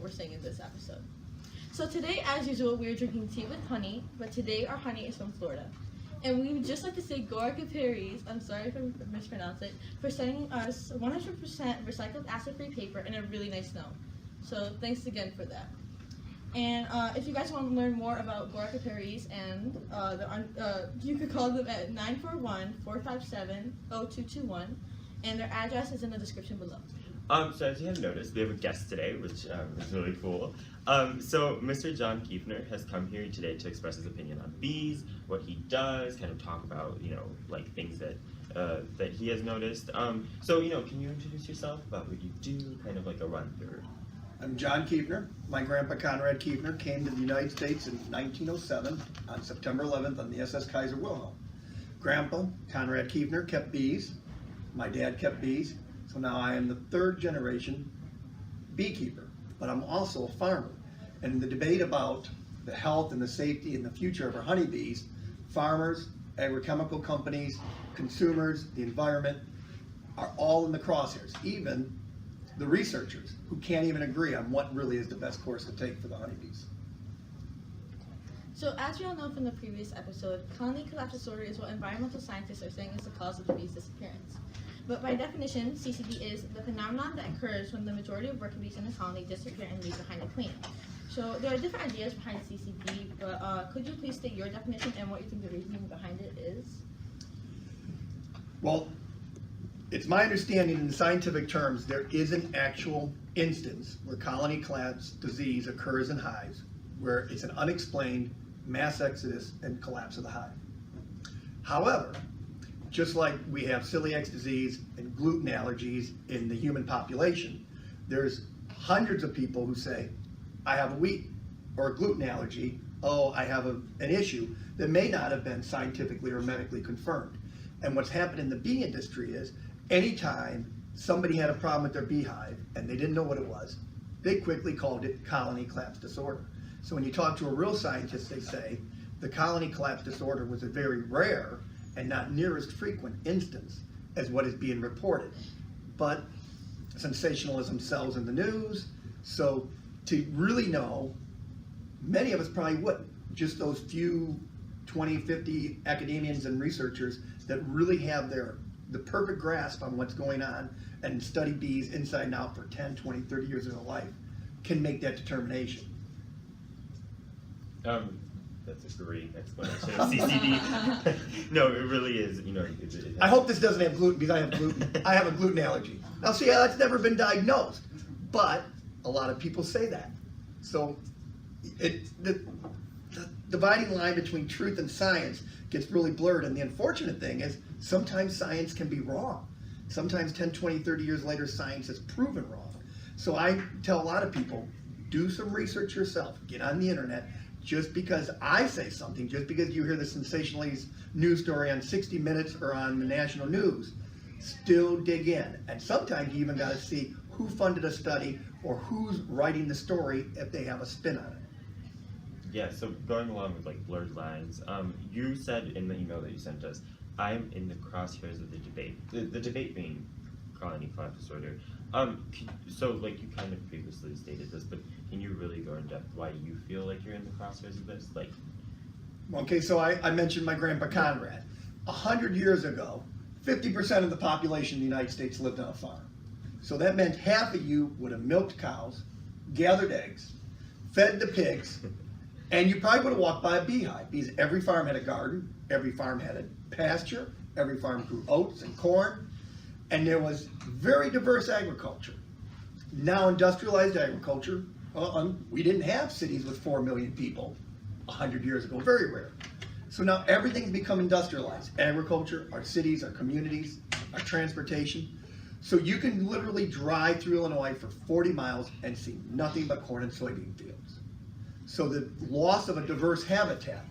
we're saying in this episode. So today, as usual, we're drinking tea with honey, but today our honey is from Florida. And we would just like to say Gorka Paris, I'm sorry if I mispronounce it, for sending us 100% recycled acid-free paper and a really nice note. So thanks again for that. And if you guys want to learn more about Gorka Paris, and you could call them at 941-457-0221, and their address is in the description below. So as you have noticed, we have a guest today, which is really cool. So Mr. John Kiefner has come here today to express his opinion on bees, what he does, kind of talk about, like things that that he has noticed. So, can you introduce yourself about what you do, kind of like a run through? I'm John Keifner. My grandpa Conrad Keifner came to the United States in 1907 on September 11th on the SS Kaiser Wilhelm. Grandpa Conrad Keifner kept bees. My dad kept bees. So now I am the third generation beekeeper, but I'm also a farmer. And in the debate about the health and the safety and the future of our honeybees, farmers, agrochemical companies, consumers, the environment are all in the crosshairs, even the researchers who can't even agree on what really is the best course to take for the honeybees. So as we all know from the previous episode, colony collapse disorder is what environmental scientists are saying is the cause of the bee's disappearance. But by definition, CCD is the phenomenon that occurs when the majority of worker bees in the colony disappear and leave behind a queen. So there are different ideas behind CCD, but could you please state your definition and what you think the reasoning behind it is? Well, it's my understanding in scientific terms there is an actual instance where colony collapse disease occurs in hives, where it's an unexplained mass exodus and collapse of the hive. However, just like we have celiac disease and gluten allergies in the human population, there's hundreds of people who say, I have a wheat or a gluten allergy, I have an issue that may not have been scientifically or medically confirmed. And what's happened in the bee industry is, anytime somebody had a problem with their beehive and they didn't know what it was, they quickly called it colony collapse disorder. So when you talk to a real scientist, they say the colony collapse disorder was a very rare and not near as frequent instance as what is being reported. But sensationalism sells in the news, so to really know, many of us probably wouldn't. Just those few 20, 50 academians and researchers that really have the perfect grasp on what's going on and study bees inside and out for 10, 20, 30 years of their life can make that determination. That's a great explanation of CCD. No, it really is. I hope this doesn't have gluten because I have gluten. I have a gluten allergy. Now, see, that's never been diagnosed, but a lot of people say that. So, the dividing line between truth and science gets really blurred. And the unfortunate thing is, sometimes science can be wrong. Sometimes 10, 20, 30 years later, science is proven wrong. So I tell a lot of people, do some research yourself. Get on the internet. Just because I say something, just because you hear the sensationalist news story on 60 Minutes or on the national news, still dig in. And sometimes you even got to see who funded a study or who's writing the story if they have a spin on it. Yeah, so going along with like blurred lines, you said in the email that you sent us, I'm in the crosshairs of the debate. The debate being colony collapse disorder. So like you kind of previously stated this, but can you really go in depth why you feel like you're in the crosshairs of this? Like, okay, so I mentioned my grandpa Conrad. 100 years ago, 50% of the population in the United States lived on a farm. So that meant half of you would have milked cows, gathered eggs, fed the pigs, and you probably would have walked by a beehive because every farm had a garden, every farm had a pasture, every farm grew oats and corn, and there was very diverse agriculture. Now industrialized agriculture, we didn't have cities with 4 million people 100 years ago, very rare. So now everything's become industrialized. Agriculture, our cities, our communities, our transportation. So you can literally drive through Illinois for 40 miles and see nothing but corn and soybean fields. So the loss of a diverse habitat.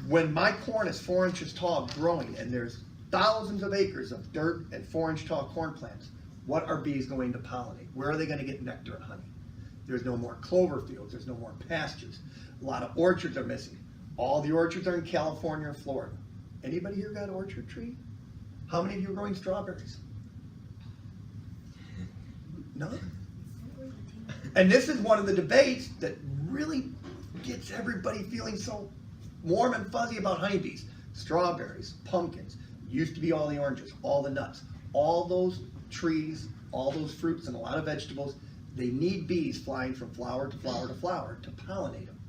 When my corn is 4 inches tall growing and there's thousands of acres of dirt and 4-inch tall corn plants, what are bees going to pollinate? Where are they going to get nectar and honey? There's no more clover fields, there's no more pastures. A lot of orchards are missing. All the orchards are in California and Florida. Anybody here got an orchard tree? How many of you are growing strawberries? No? And this is one of the debates that really gets everybody feeling so warm and fuzzy about honeybees. Strawberries, pumpkins, used to be all the oranges, all the nuts, all those trees, all those fruits and a lot of vegetables, they need bees flying from flower to flower to flower to pollinate them.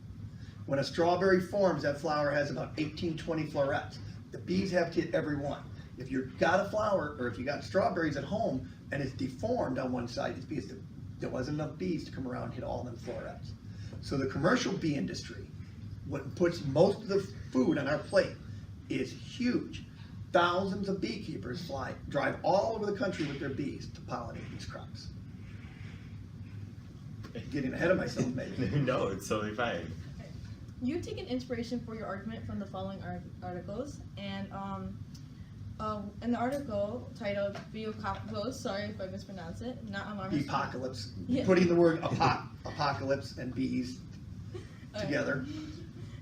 When a strawberry forms, that flower has about 18, 20 florets. The bees have to hit every one. If you've got a flower, or if you got strawberries at home and it's deformed on one side, it's because there wasn't enough bees to come around and hit all them florets. So the commercial bee industry, what puts most of the food on our plate, is huge. Thousands of beekeepers drive all over the country with their bees to pollinate these crops. Getting ahead of myself, maybe. No, it's totally fine. You've taken inspiration for your argument from the following articles, and in the article titled "Biocopolis," sorry if I mispronounce it, not alarmist. Apocalypse. Yeah. Putting the word apocalypse and bees together.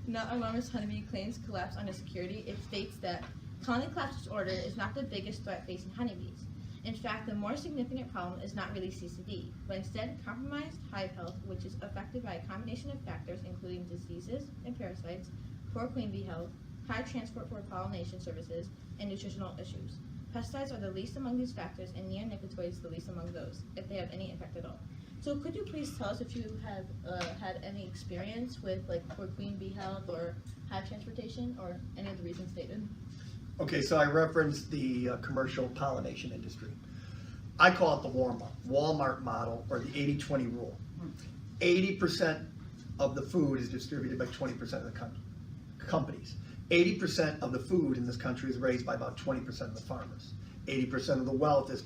Not alarmist honeybee claims collapse under security. It states that colony collapse disorder is not the biggest threat facing honeybees. In fact, the more significant problem is not really CCD, but instead compromised hive health, which is affected by a combination of factors including diseases and parasites, poor queen bee health, high transport for pollination services, and nutritional issues. Pesticides are the least among these factors, and neonicotinoids the least among those, if they have any impact at all. So could you please tell us if you have had any experience with like poor queen bee health or hive transportation or any of the reasons stated? Okay, so I referenced the commercial pollination industry. I call it the Walmart model, or the 80-20 rule. 80% of the food is distributed by 20% of the companies. 80% of the food in this country is raised by about 20% of the farmers. 80% of the wealth is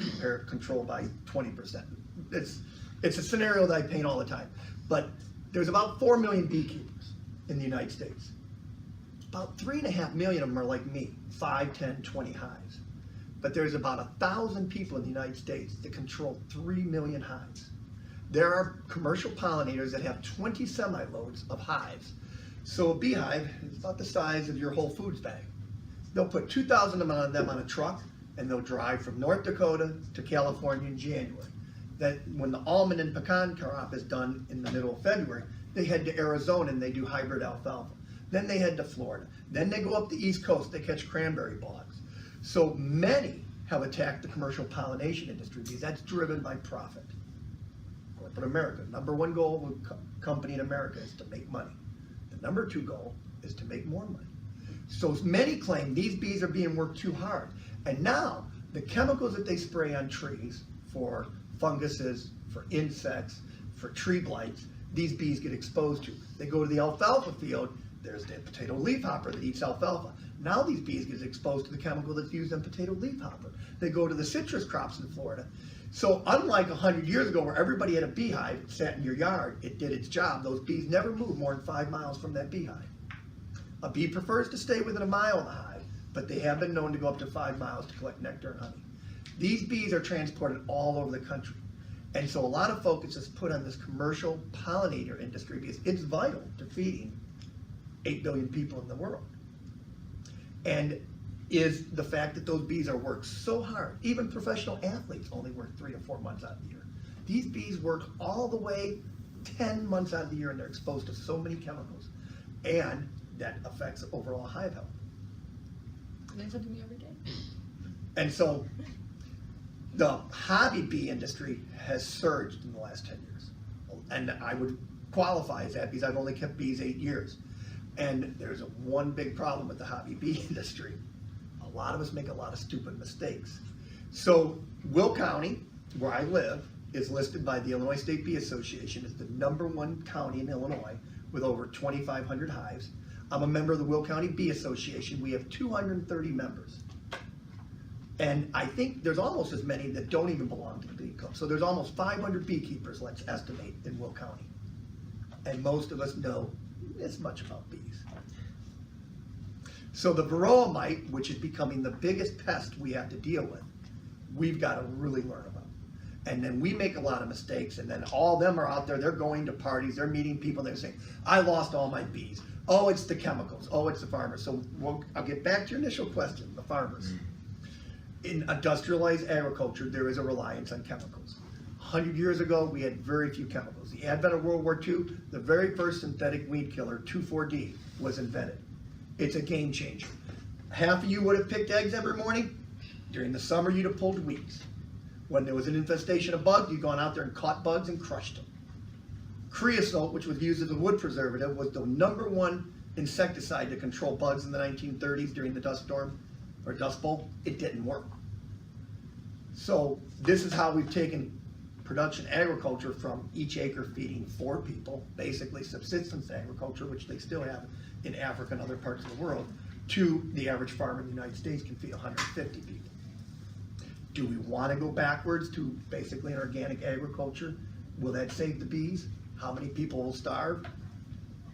controlled by 20%. It's a scenario that I paint all the time. But there's about 4 million beekeepers in the United States. About 3.5 million of them are like me, 5, 10, 20 hives. But there's about 1,000 people in the United States that control 3 million hives. There are commercial pollinators that have 20 semi-loads of hives. So a beehive is about the size of your Whole Foods bag. They'll put 2,000 of them on a truck, and they'll drive from North Dakota to California in January. That when the almond and pecan crop is done in the middle of February, they head to Arizona and they do hybrid alfalfa. Then they head to Florida. Then they go up the East Coast, they catch cranberry bogs. So many have attacked the commercial pollination industry because that's driven by profit. Corporate America, number one goal of a company in America is to make money. The number two goal is to make more money. So many claim these bees are being worked too hard. And now the chemicals that they spray on trees for funguses, for insects, for tree blights, these bees get exposed to. They go to the alfalfa field, there's the potato leafhopper that eats alfalfa. Now these bees get exposed to the chemical that's used in potato leafhopper. They go to the citrus crops in Florida. So unlike 100 years ago where everybody had a beehive, sat in your yard, it did its job, those bees never move more than 5 miles from that beehive. A bee prefers to stay within a mile of the hive, but they have been known to go up to 5 miles to collect nectar and honey. These bees are transported all over the country. And so a lot of focus is put on this commercial pollinator industry because it's vital to feeding 8 billion people in the world. And is the fact that those bees are worked so hard. Even professional athletes only work 3 to 4 months out of the year. These bees work all the way 10 months out of the year and they're exposed to so many chemicals. And that affects overall hive health. Learn something new every day. And so the hobby bee industry has surged in the last 10 years. And I would qualify as that because I've only kept bees 8 years. And there's one big problem with the hobby bee industry. A lot of us make a lot of stupid mistakes. So Will County, where I live, is listed by the Illinois State Bee Association as the #1 county in Illinois with over 2,500 hives. I'm a member of the Will County Bee Association. We have 230 members. And I think there's almost as many that don't even belong to the bee club. So there's almost 500 beekeepers, let's estimate, in Will County. And most of us know as much about bees. So the varroa mite, which is becoming the biggest pest we have to deal with, we've got to really learn about. And then we make a lot of mistakes, and then all of them are out there, they're going to parties, they're meeting people, they're saying, I lost all my bees. Oh, it's the chemicals. Oh, it's the farmers. So I'll get back to your initial question, the farmers. In industrialized agriculture, there is a reliance on chemicals. 100 years ago, we had very few chemicals. The advent of World War II, the very first synthetic weed killer, 2,4-D, was invented. It's a game changer. Half of you would have picked eggs every morning. During the summer, you'd have pulled weeds. When there was an infestation of bugs, you'd gone out there and caught bugs and crushed them. Creosote, which was used as a wood preservative, was the #1 insecticide to control bugs in the 1930s during the dust storm or dust bowl. It didn't work. So this is how we've taken production agriculture from each acre feeding 4 people, basically subsistence agriculture, which they still have in Africa and other parts of the world, to the average farmer in the United States can feed 150 people. Do we want to go backwards to basically an organic agriculture? Will that save the bees? How many people will starve?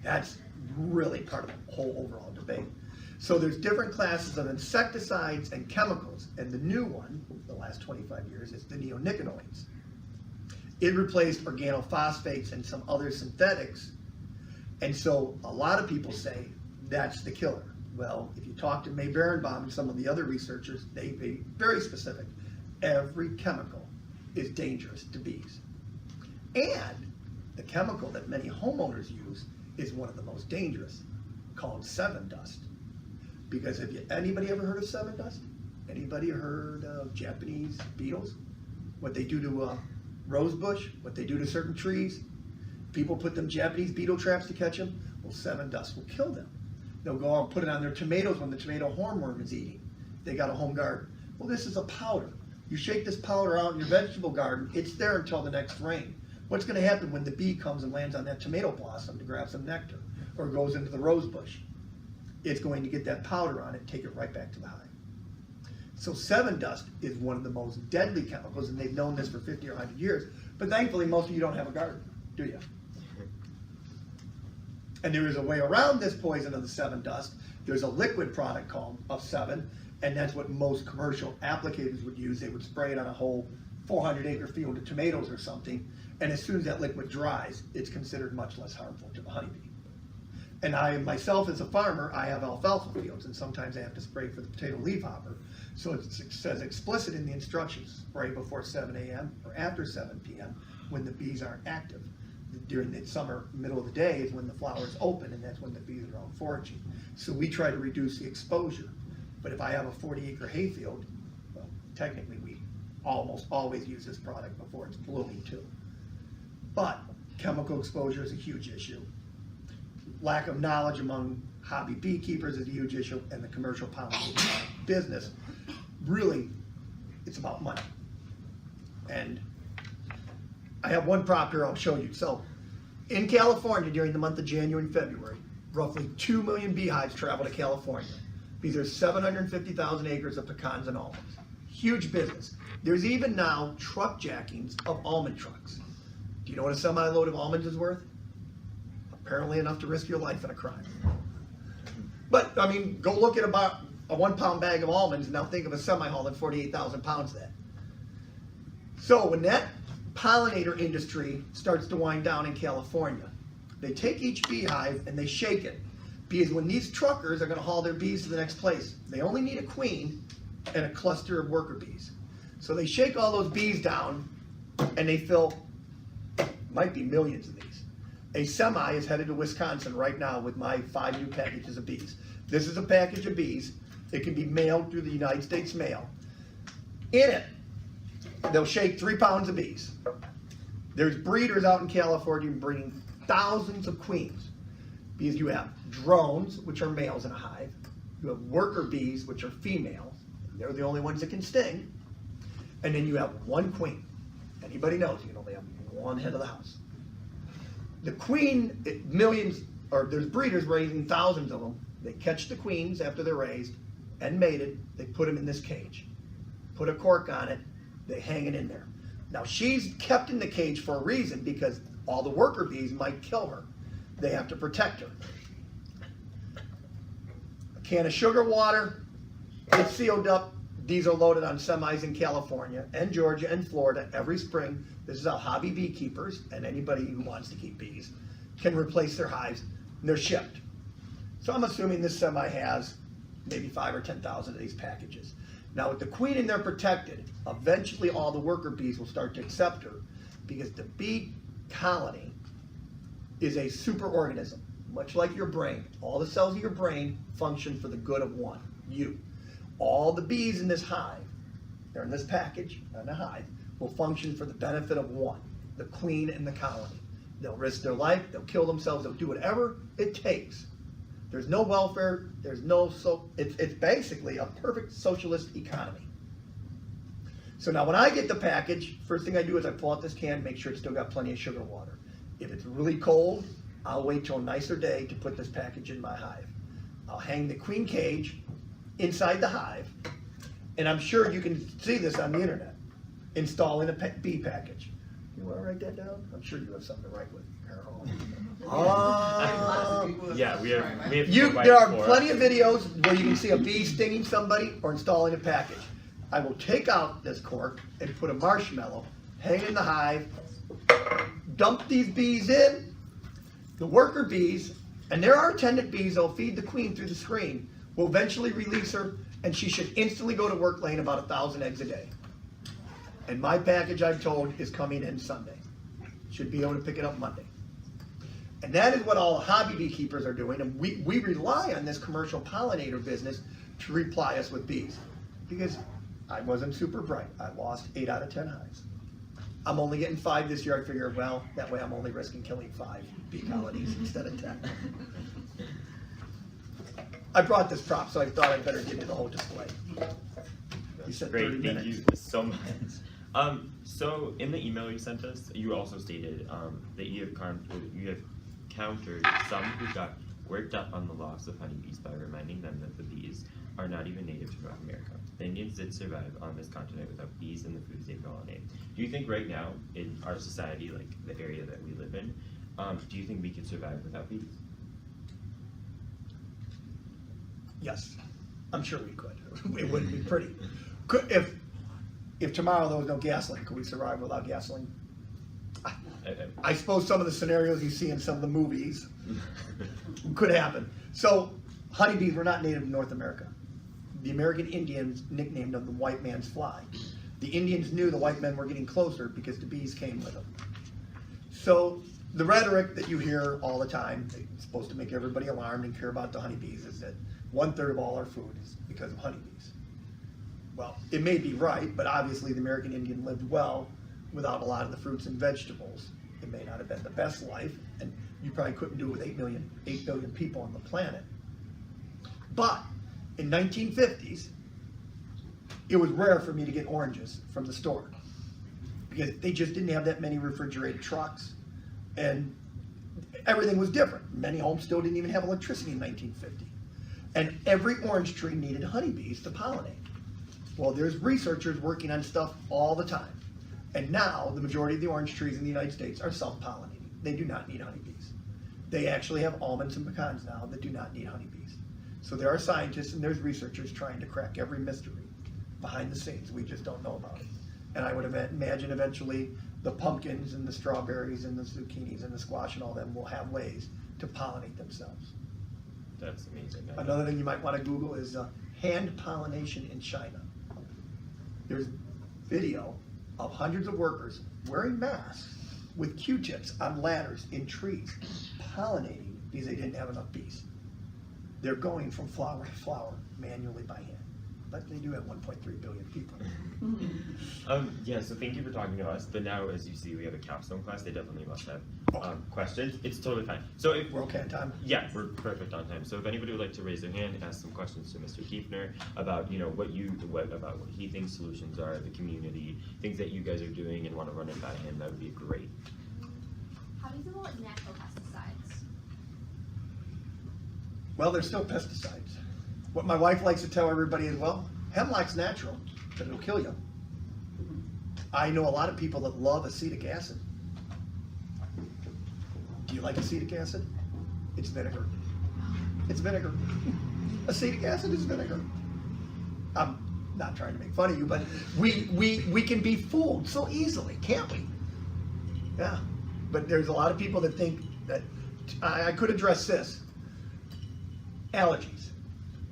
That's really part of the whole overall debate. So there's different classes of insecticides and chemicals, and the new one, the last 25 years, is the neonicotinoids. It replaced organophosphates and some other synthetics, and so a lot of people say that's the killer. Well, if you talk to May Berenbaum and some of the other researchers, they be very specific. Every chemical is dangerous to bees. And the chemical that many homeowners use is one of the most dangerous, called 7 dust. Because anybody ever heard of 7 dust? Anybody heard of Japanese beetles? What they do to rose bush, what they do to certain trees? People put them Japanese beetle traps to catch them. Well, 7 dust will kill them. They'll go out and put it on their tomatoes when the tomato hornworm is eating. They got a home garden. Well, this is a powder. You shake this powder out in your vegetable garden, it's there until the next rain. What's going to happen when the bee comes and lands on that tomato blossom to grab some nectar, or goes into the rose bush? It's going to get that powder on it and take it right back to the hive. So 7 dust is one of the most deadly chemicals, and they've known this for 50 or 100 years, but thankfully most of you don't have a garden, do you? And there is a way around this poison of the 7 dust. There's a liquid product called of 7, and that's what most commercial applicators would use. They would spray it on a whole 400-acre field of tomatoes or something, and as soon as that liquid dries, it's considered much less harmful to the honeybee. And I, myself as a farmer, I have alfalfa fields, and sometimes I have to spray for the potato leafhopper. So it says explicit in the instructions, spray before 7 a.m. or after 7 p.m. when the bees aren't active. During the summer, middle of the day is when the flowers open, and that's when the bees are out foraging. So we try to reduce the exposure. But if I have a 40-acre hayfield, well, technically we almost always use this product before it's blooming too. But chemical exposure is a huge issue. Lack of knowledge among hobby beekeepers is a huge issue, and the commercial pollinator business, really, it's about money. And I have one prop here I'll show you. So in California during the month of January and February, roughly 2 million beehives travel to California. These are 750,000 acres of pecans and almonds. Huge business. There's even now truck jackings of almond trucks. Do you know what a semi-load of almonds is worth? Apparently enough to risk your life in a crime. But, I mean, go look at about a 1-pound bag of almonds, and now think of a semi hauling 48,000 pounds of that. So when that pollinator industry starts to wind down in California, they take each beehive and they shake it. Because when these truckers are going to haul their bees to the next place, they only need a queen and a cluster of worker bees. So they shake all those bees down, and they fill, might be millions of these. A semi is headed to Wisconsin right now with my 5 new packages of bees. This is a package of bees. It can be mailed through the United States Mail. In it, they'll shake 3 pounds of bees. There's breeders out in California bringing thousands of queens. Because you have drones, which are males in a hive. You have worker bees, which are females. They're the only ones that can sting. And then you have 1 queen. Anybody knows you can only have 1 head of the house. The queen, millions, or there's breeders raising thousands of them. They catch the queens after they're raised and mated. They put them in this cage. Put a cork on it. They hang it in there. Now she's kept in the cage for a reason, because all the worker bees might kill her. They have to protect her. A can of sugar water, it's sealed up. These are loaded on semis in California and Georgia and Florida every spring. This is how hobby beekeepers and anybody who wants to keep bees can replace their hives, and they're shipped. So I'm assuming this semi has maybe 5 or 10,000 of these packages. Now with the queen in there protected, eventually all the worker bees will start to accept her, because the bee colony is a superorganism, much like your brain. All the cells of your brain function for the good of one, you. All the bees in this hive, they're in this package, in the hive, will function for the benefit of one, the queen and the colony. They'll risk their life, they'll kill themselves, they'll do whatever it takes. There's no welfare, there's no, it's basically a perfect socialist economy. So now when I get the package, first thing I do is I pull out this can, make sure it's still got plenty of sugar water. If it's really cold, I'll wait till a nicer day to put this package in my hive. I'll hang the queen cage inside the hive, and I'm sure you can see this on the internet, installing a bee package. You want to write that down? I'm sure you have something to write with, Carol. Yeah, we have There are plenty of videos where you can see a bee stinging somebody or installing a package. I will take out this cork and put a marshmallow, hang in the hive, dump these bees in, the worker bees, and there are attendant bees that will feed the queen through the screen, will eventually release her, and she should instantly go to work laying about 1,000 eggs a day. And my package, I'm told, is coming in Sunday. Should be able to pick it up Monday. And that is what all the hobby beekeepers are doing, and we rely on this commercial pollinator business to reply us with bees. Because I wasn't super bright. I lost 8 out of 10 hives. I'm only getting 5 this year. I figured, well, that way I'm only risking killing 5 bee colonies instead of 10. I brought this prop, so I thought I'd better give you the whole display. You said 30 Great, minutes. thank you so much. So in the email you sent us, you also stated that you have countered some who got worked up on the loss of honeybees by reminding them that the bees are not even native to North America. The Indians did survive on this continent without bees and the foods they pollinate. Do you think right now, in our society, like the area that we live in, do you think we could survive without bees? Yes, I'm sure we could. It wouldn't be pretty. If tomorrow there was no gasoline, could we survive without gasoline? I suppose some of the scenarios you see in some of the movies could happen. So honeybees were not native to North America. The American Indians nicknamed them the white man's fly. The Indians knew the white men were getting closer because the bees came with them. So the rhetoric that you hear all the time, it's supposed to make everybody alarmed and care about the honeybees, is that 1/3 of all our food is because of honeybees. Well, it may be right, but obviously the American Indian lived well without a lot of the fruits and vegetables. It may not have been the best life, and you probably couldn't do it with 8 billion people on the planet. But in 1950s, it was rare for me to get oranges from the store because they just didn't have that many refrigerated trucks, and everything was different. Many homes still didn't even have electricity in 1950. And every orange tree needed honeybees to pollinate. Well, there's researchers working on stuff all the time. And now, the majority of the orange trees in the United States are self-pollinating. They do not need honeybees. They actually have almonds and pecans now that do not need honeybees. So there are scientists and there's researchers trying to crack every mystery behind the scenes. We just don't know about it. And I would imagine eventually the pumpkins and the strawberries and the zucchinis and the squash and all them will have ways to pollinate themselves. That's amazing. Another thing you might want to Google is hand pollination in China. There's video of hundreds of workers wearing masks with Q-tips on ladders in trees, pollinating because they didn't have enough bees. They're going from flower to flower manually by hand. But they do have 1.3 billion people. Yeah, so thank you for talking to us. But now, as you see, we have a capstone class. They definitely must have questions. It's totally fine. So if We're okay on time? Yeah, we're perfect on time. So if anybody would like to raise their hand, ask some questions to Mr. Kiefner about what he thinks solutions are, the community, things that you guys are doing, and want to run it by him, that would be great. How do you feel about natural pesticides? Well, they're still pesticides. What my wife likes to tell everybody is, well, hemlock's natural, but it'll kill you. I know a lot of people that love acetic acid. Do you like acetic acid? It's vinegar. It's vinegar. Acetic acid is vinegar. I'm not trying to make fun of you, but we can be fooled so easily, can't we? Yeah. But there's a lot of people that think that I could address this. Allergies.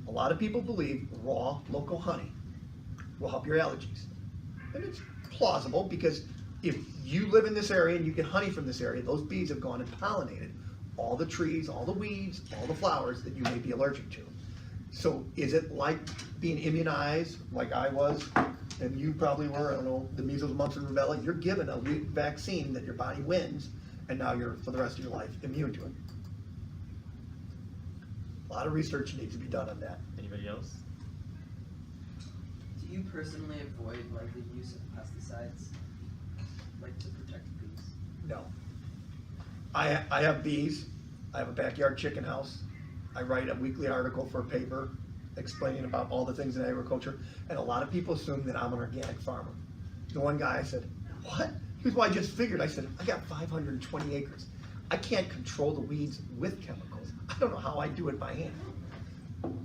A lot of people believe raw local honey will help your allergies. And it's plausible because if you live in this area and you get honey from this area, those bees have gone and pollinated all the trees, all the weeds, all the flowers that you may be allergic to. So is it like being immunized, like I was, and you probably were, I don't know, the measles, mumps, and rubella? You're given a vaccine that your body wins, and now you're, for the rest of your life, immune to it. A lot of research needs to be done on that. Anybody else? Do you personally avoid like the use of pesticides, like to protect bees? No. I have bees. I have a backyard chicken house. I write a weekly article for a paper explaining about all the things in agriculture, and a lot of people assume that I'm an organic farmer. The one guy, I said, what? Here's what I just figured. I said, I got 520 acres. I can't control the weeds with chemicals. I don't know how I do it by hand.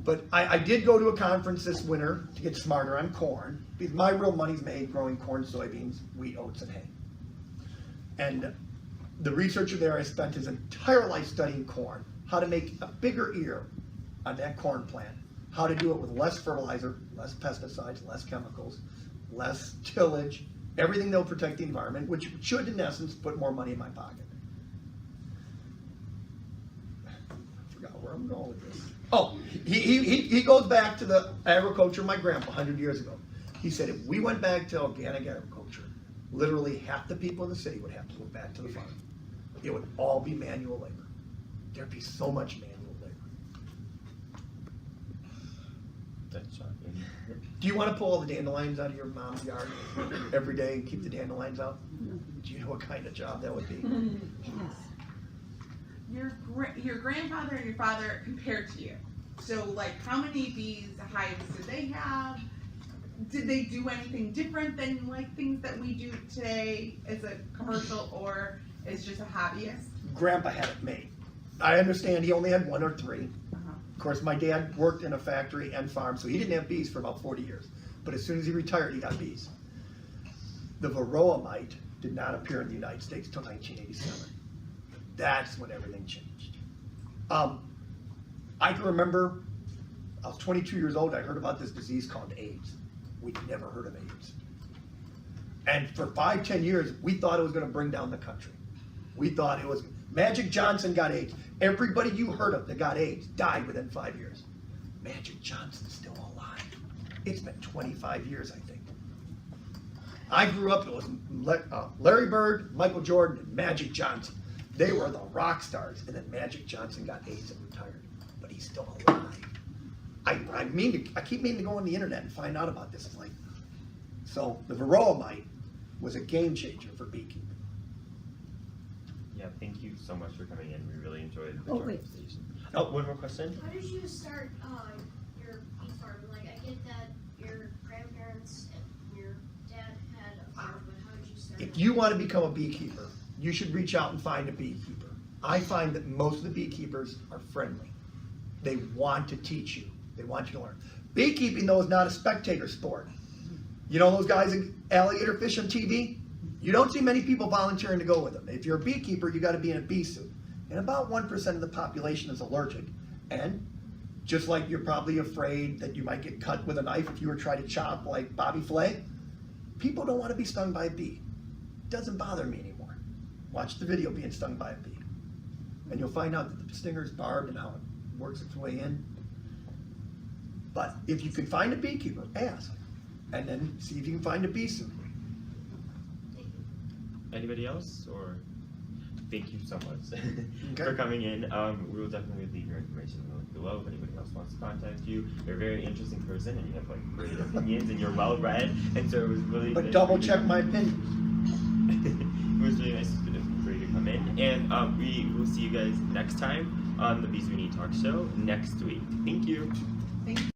But I did go to a conference this winter to get smarter on corn, because my real money's made growing corn, soybeans, wheat, oats, and hay. And the researcher there has spent his entire life studying corn, how to make a bigger ear on that corn plant, how to do it with less fertilizer, less pesticides, less chemicals, less tillage, everything that will protect the environment, which should, in essence, put more money in my pocket. I forgot where I'm going with this. Oh, he goes back to the agriculture of my grandpa 100 years ago. He said if we went back to organic agriculture, literally half the people in the city would have to go back to the farm. It would all be manual labor. There'd be so much manual labor. That's shocking. Do you want to pull all the dandelions out of your mom's yard every day and keep the dandelions out? Do you know what kind of job that would be? Your grandfather and your father compared to you. So like how many bees, hives did they have? Did they do anything different than like things that we do today as a commercial or as just a hobbyist? Grandpa had it made. I understand he only had 1 or 3. Of course, my dad worked in a factory and farm, so he didn't have bees for about 40 years. But as soon as he retired, he got bees. The varroa mite did not appear in the United States until 1987. That's when everything changed. I can remember, I was 22 years old, I heard about this disease called AIDS. We'd never heard of AIDS. And for 5-10 years, we thought it was going to bring down the country. We thought it was, Magic Johnson got AIDS. Everybody you heard of that got AIDS died within 5 years. Magic Johnson's still alive. It's been 25 years, I think. I grew up, it was Larry Bird, Michael Jordan, and Magic Johnson. They were the rock stars, and then Magic Johnson got AIDS and retired, but he's still alive. I keep meaning to go on the internet and find out about this. It's like, so the varroa mite was a game changer for beekeeping. Yeah, thank you so much for coming in. We really enjoyed the Oh, wait. conversation. Oh, one more question? How did you start your bee farm? Like, I get that your grandparents and your dad had a farm, but how did you start? If you want to become a beekeeper, you should reach out and find a beekeeper. I find that most of the beekeepers are friendly. They want to teach you. They want you to learn. Beekeeping, though, is not a spectator sport. You know those guys that alligator fish on TV? You don't see many people volunteering to go with them. If you're a beekeeper, you got to be in a bee suit. And about 1% of the population is allergic. And just like you're probably afraid that you might get cut with a knife if you were trying to chop like Bobby Flay, people don't want to be stung by a bee. It doesn't bother me anymore. Watch the video being stung by a bee. And you'll find out that the stinger is barbed and how it works its way in. But if you can find a beekeeper, ask. And then see if you can find a bee suit. Anybody else? Or thank you so much Okay. for coming in. We will definitely leave your information in the link below if anybody else wants to contact you. You're a very interesting person and you have like great opinions and you're well read, and so it was really But nice double for you. check my opinions. It was really nice for you to come in, and we will see you guys next time on the Bees We Need Talk Show next week. Thank you. Thank you.